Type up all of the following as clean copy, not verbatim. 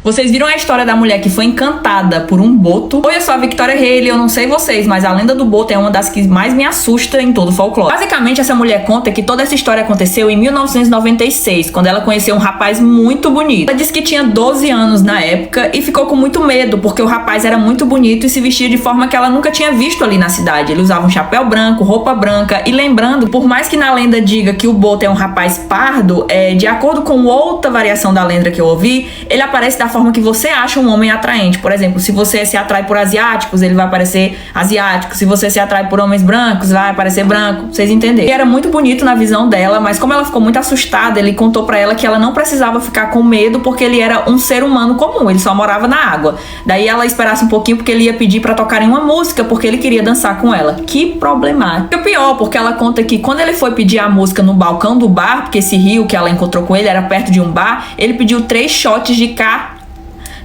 Vocês viram a história da mulher que foi encantada por um boto? Oi, eu sou a Victoria Haley, eu não sei vocês, mas a lenda do boto é uma das que mais me assusta em todo o folclore. Basicamente, essa mulher conta que toda essa história aconteceu em 1996, quando ela conheceu um rapaz muito bonito. Ela disse que tinha 12 anos na época e ficou com muito medo, porque o rapaz era muito bonito e se vestia de forma que ela nunca tinha visto ali na cidade. Ele usava um chapéu branco, roupa branca, e lembrando, por mais que na lenda diga que o boto é um rapaz pardo, de acordo com outra variação da lenda que eu ouvi, ele aparece da forma que você acha um homem atraente. Por exemplo, se você se atrai por asiáticos, ele vai aparecer asiático. Se você se atrai por homens brancos, vai aparecer branco. Vocês entenderam? Ele era muito bonito na visão dela, mas como ela ficou muito assustada, ele contou pra ela que ela não precisava ficar com medo, porque ele era um ser humano comum, ele só morava na água. Daí ela esperasse um pouquinho, porque ele ia pedir pra tocarem uma música, porque ele queria dançar com ela. Que problemático. E o pior, porque ela conta que quando ele foi pedir a música no balcão do bar, porque esse rio que ela encontrou com ele era perto de um bar, ele pediu 3 shots de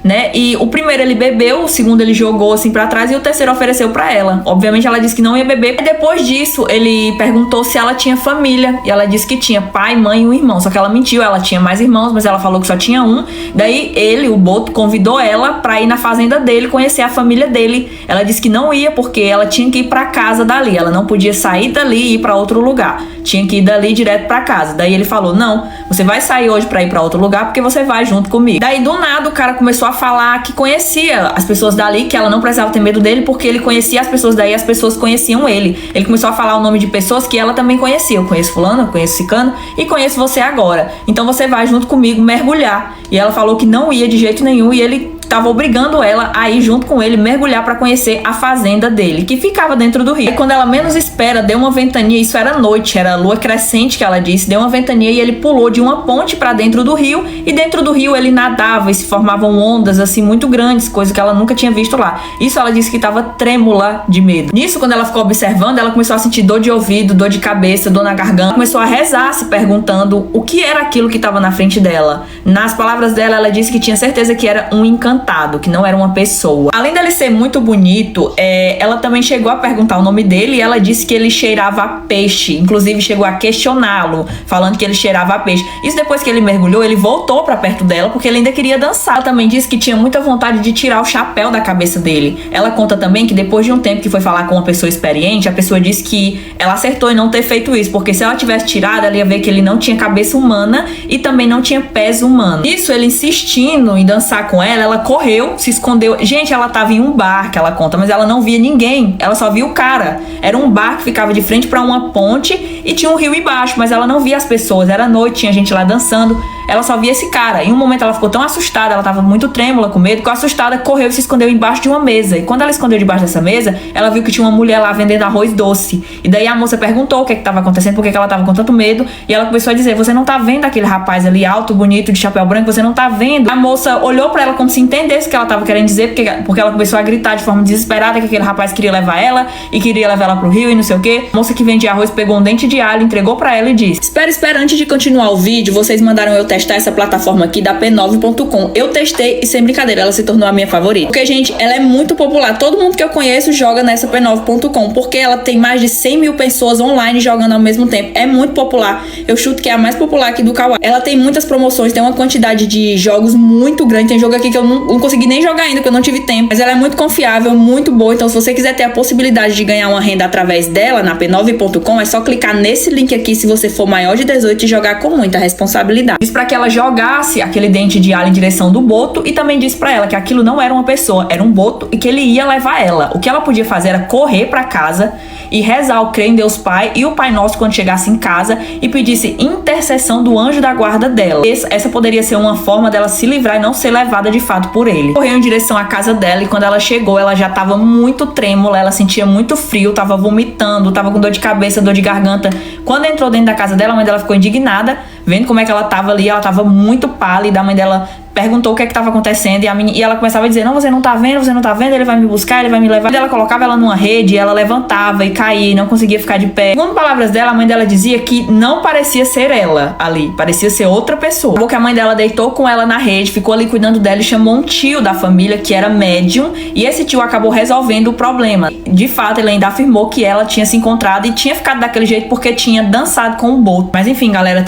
né? E o primeiro ele bebeu, o segundo ele jogou assim pra trás e o terceiro ofereceu pra ela. Obviamente ela disse que não ia beber. E depois disso ele perguntou se ela tinha família e ela disse que tinha pai, mãe e um irmão. Só que ela mentiu, ela tinha mais irmãos, mas ela falou que só tinha um. Daí ele, o boto, convidou ela pra ir na fazenda dele, conhecer a família dele. Ela disse que não ia porque ela tinha que ir pra casa dali. Ela não podia sair dali e ir pra outro lugar. Tinha que ir dali direto pra casa. Daí ele falou, não, você vai sair hoje pra ir pra outro lugar porque você vai junto comigo. Daí do nada o cara começou a falar que conhecia as pessoas dali, que ela não precisava ter medo dele porque ele conhecia as pessoas daí, as pessoas conheciam ele. Ele começou a falar o nome de pessoas que ela também conhecia. Eu conheço fulano, eu conheço cicano e conheço você agora. Então você vai junto comigo mergulhar. E ela falou que não ia de jeito nenhum e ele tava obrigando ela a ir junto com ele mergulhar pra conhecer a fazenda dele, que ficava dentro do rio. E quando ela menos espera, deu uma ventania, isso era noite, era lua crescente que ela disse, deu uma ventania e ele pulou de uma ponte pra dentro do rio, e dentro do rio ele nadava e se formavam ondas assim muito grandes, coisa que ela nunca tinha visto lá. Isso ela disse que tava trêmula de medo. Nisso, quando ela ficou observando, ela começou a sentir dor de ouvido, dor de cabeça, dor na garganta, começou a rezar, se perguntando o que era aquilo que tava na frente dela. Nas palavras dela, ela disse que tinha certeza que era um encantado, que não era uma pessoa. Além dele ser muito bonito, ela também chegou a perguntar o nome dele e ela disse que ele cheirava a peixe. Inclusive chegou a questioná-lo, falando que ele cheirava a peixe. Isso depois que ele mergulhou, ele voltou pra perto dela porque ele ainda queria dançar. Ela também disse que tinha muita vontade de tirar o chapéu da cabeça dele. Ela conta também que depois de um tempo que foi falar com uma pessoa experiente, a pessoa disse que ela acertou em não ter feito isso, porque se ela tivesse tirado, ela ia ver que ele não tinha cabeça humana e também não tinha pés humanos. Isso, ele insistindo em dançar com ela correu, se escondeu. Gente, ela tava em um bar, que ela conta, mas ela não via ninguém. Ela só via o cara. Era um bar que ficava de frente pra uma ponte e tinha um rio embaixo, mas ela não via as pessoas. Era noite, tinha gente lá dançando. Ela só via esse cara. Em um momento ela ficou tão assustada, ela tava muito trêmula, com medo, que assustada correu e se escondeu embaixo de uma mesa. E quando ela escondeu debaixo dessa mesa, ela viu que tinha uma mulher lá vendendo arroz doce. E daí a moça perguntou o que tava acontecendo, por que ela tava com tanto medo. E ela começou a dizer, você não tá vendo aquele rapaz ali alto, bonito, de chapéu branco? Você não tá vendo? A moça olhou pra ela como se entendesse o que ela tava querendo dizer, porque ela começou a gritar de forma desesperada que aquele rapaz queria levar ela e queria levar ela pro rio e não sei o que. A moça que vendia arroz pegou um dente de alho, entregou pra ela e disse, espera, antes de continuar o vídeo, vocês mandaram eu testar essa plataforma aqui da P9.com. Eu testei e sem brincadeira, ela se tornou a minha favorita. Porque, gente, ela é muito popular. Todo mundo que eu conheço joga nessa P9.com, porque ela tem mais de 100 mil pessoas online jogando ao mesmo tempo. É muito popular. Eu chuto que é a mais popular aqui do Kawaii. Ela tem muitas promoções, tem uma quantidade de jogos muito grande. Tem jogo aqui que eu não consegui nem jogar ainda, porque eu não tive tempo. Mas ela é muito confiável, muito boa. Então, se você quiser ter a possibilidade de ganhar uma renda através dela, na P9.com, é só clicar nesse link aqui se você for maior de 18 e jogar com muita responsabilidade. Diz pra que ela jogasse aquele dente de alho em direção do boto e também disse pra ela que aquilo não era uma pessoa, era um boto e que ele ia levar ela. O que ela podia fazer era correr pra casa e rezar o Creio em Deus Pai e o Pai Nosso quando chegasse em casa e pedisse intercessão do anjo da guarda dela. Essa poderia ser uma forma dela se livrar e não ser levada de fato por ele. Correu em direção à casa dela e quando ela chegou, ela já tava muito trêmula, ela sentia muito frio, tava vomitando, tava com dor de cabeça, dor de garganta. Quando entrou dentro da casa dela, a mãe dela ficou indignada, vendo como é que ela tava ali, ela tava muito pálida, a mãe dela perguntou o que estava acontecendo e ela começava a dizer, não, você não tá vendo, ele vai me buscar, ele vai me levar. Ela colocava ela numa rede, ela levantava e caía e não conseguia ficar de pé. Segundo palavras dela, a mãe dela dizia que não parecia ser ela ali, parecia ser outra pessoa. Acabou que a mãe dela deitou com ela na rede, ficou ali cuidando dela e chamou um tio da família que era médium e esse tio acabou resolvendo o problema. De fato, ele ainda afirmou que ela tinha se encontrado e tinha ficado daquele jeito porque tinha dançado com o boto. Mas enfim, galera,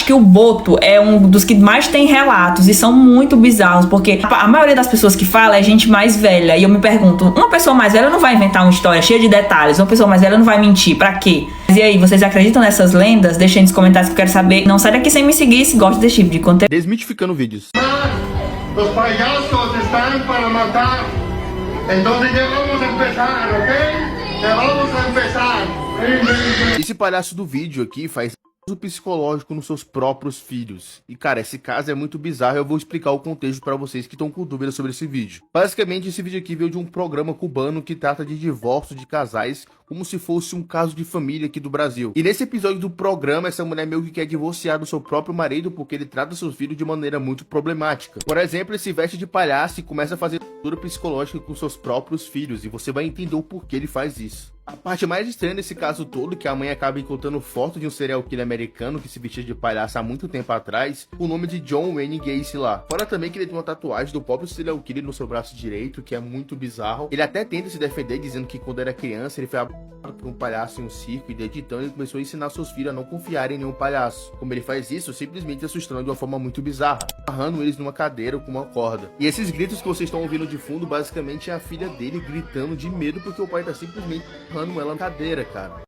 acho que o Boto é um dos que mais tem relatos e são muito bizarros, porque a maioria das pessoas que fala é gente mais velha. E eu me pergunto, uma pessoa mais velha não vai inventar uma história cheia de detalhes, uma pessoa mais velha não vai mentir, pra quê? E aí, vocês acreditam nessas lendas? Deixem nos comentários que eu quero saber. Não sai daqui sem me seguir se gosta desse tipo de conteúdo. Desmitificando vídeos. Los payasos están para matar. Entonces ya vamos a empezar, ¿ok? Ya vamos a empezar. Esse palhaço do vídeo aqui faz uso psicológico nos seus próprios filhos. E cara, esse caso é muito bizarro, eu vou explicar o contexto pra vocês que estão com dúvidas sobre esse vídeo. Basicamente, esse vídeo aqui veio de um programa cubano que trata de divórcio de casais, como se fosse um caso de família aqui do Brasil. E nesse episódio do programa, essa mulher meio que quer divorciar do seu próprio marido porque ele trata seus filhos de maneira muito problemática. Por exemplo, ele se veste de palhaço e começa a fazer tortura psicológica com seus próprios filhos, e você vai entender o porquê ele faz isso. A parte mais estranha desse caso todo é que a mãe acaba encontrando foto de um serial killer americano que se vestia de palhaço há muito tempo atrás, com o nome de John Wayne Gacy lá. Fora também que ele tem uma tatuagem do próprio serial killer no seu braço direito, que é muito bizarro. Ele até tenta se defender, dizendo que quando era criança ele foi abusado por um palhaço em um circo, e desde então ele começou a ensinar seus filhos a não confiarem em nenhum palhaço. Como ele faz isso? Simplesmente assustando de uma forma muito bizarra, amarrando eles numa cadeira com uma corda. E esses gritos que vocês estão ouvindo de fundo, basicamente é a filha dele gritando de medo porque o pai tá simplesmente amarrando ela na cadeira, cara.